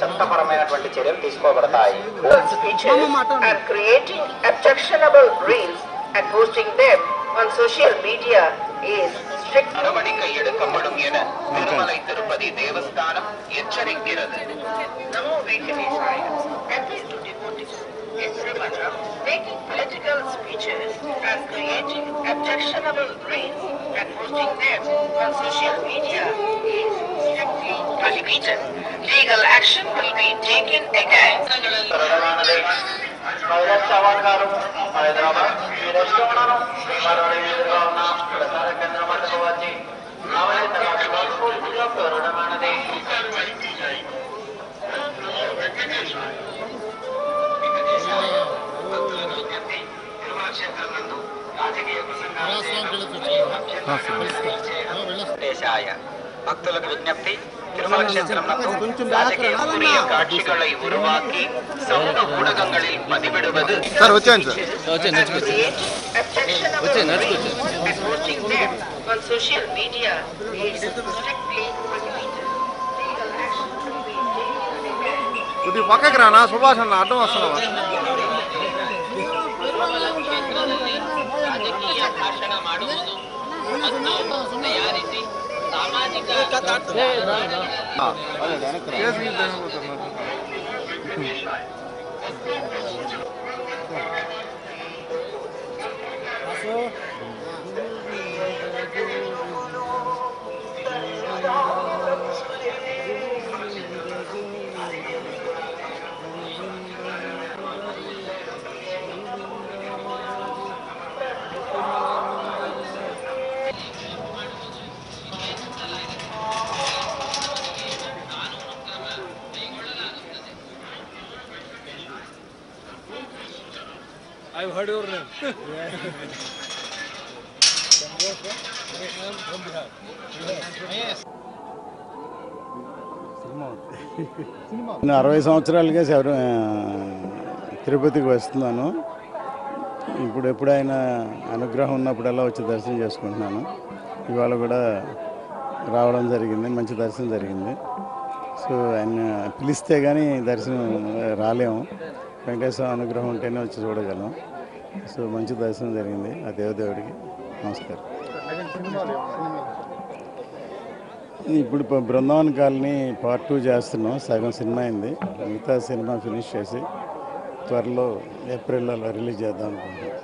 చట్టపరమైనటువంటి చర్యలు తీసుకోబడతాయి. And creating objectionable reels and posting them on social media is strict. நடவடிக்கை எடுக்கப்படும் என திருமலை திருப்பதி தேவஸ்தானம் எச்சரிக்கிறது. நமோ வெங்கடேசாய. Appeal to devotees in Srimatra making political speeches and creating objectionable reels and posting them on social media is strictly prohibited. Legal action will be taken against. భక్తులకు విజ్ఞప్తి, తిరుమల క్షేత్రం ராஜகீய காட்சிகளை உருவாக்கி சமூக ஊடகங்களில் பதிவிடுவது పక్కకి రానా సుభాష్ అన్న అడ్డం వస్తున్నావా? ರಾಜಕೀಯ ಭಾಷಣ ಮಾಡುವುದು ಮತ್ತು ತಯಾರಿಸಿ ಸಾಮಾಜಿಕ I've heard your name. నేను 60 సంవత్సరాలుగా తిరుపతికి వస్తున్నాను. ఇప్పుడు ఎప్పుడైనా అనుగ్రహం ఉన్నప్పుడల్లా వచ్చి దర్శనం చేసుకుంటున్నాను. ఇవాళ కూడా రావడం జరిగింది, మంచి దర్శనం జరిగింది. సో ఆయన పిలిస్తే కానీ దర్శనం రాలేము, వెంకటేశ్వర అనుగ్రహం ఉంటేనే వచ్చి చూడగలం. సో మంచి దర్శనం జరిగింది. ఆ దేవదేవుడికి నమస్కారం. ఇప్పుడు బృందావన్ కాలనీ పార్ట్ 2 చేస్తున్నాం. సగం సినిమా అయింది, మిగతా సినిమా ఫినిష్ చేసి త్వరలో ఏప్రిల్లో రిలీజ్ చేద్దాం అనుకుంటున్నాం.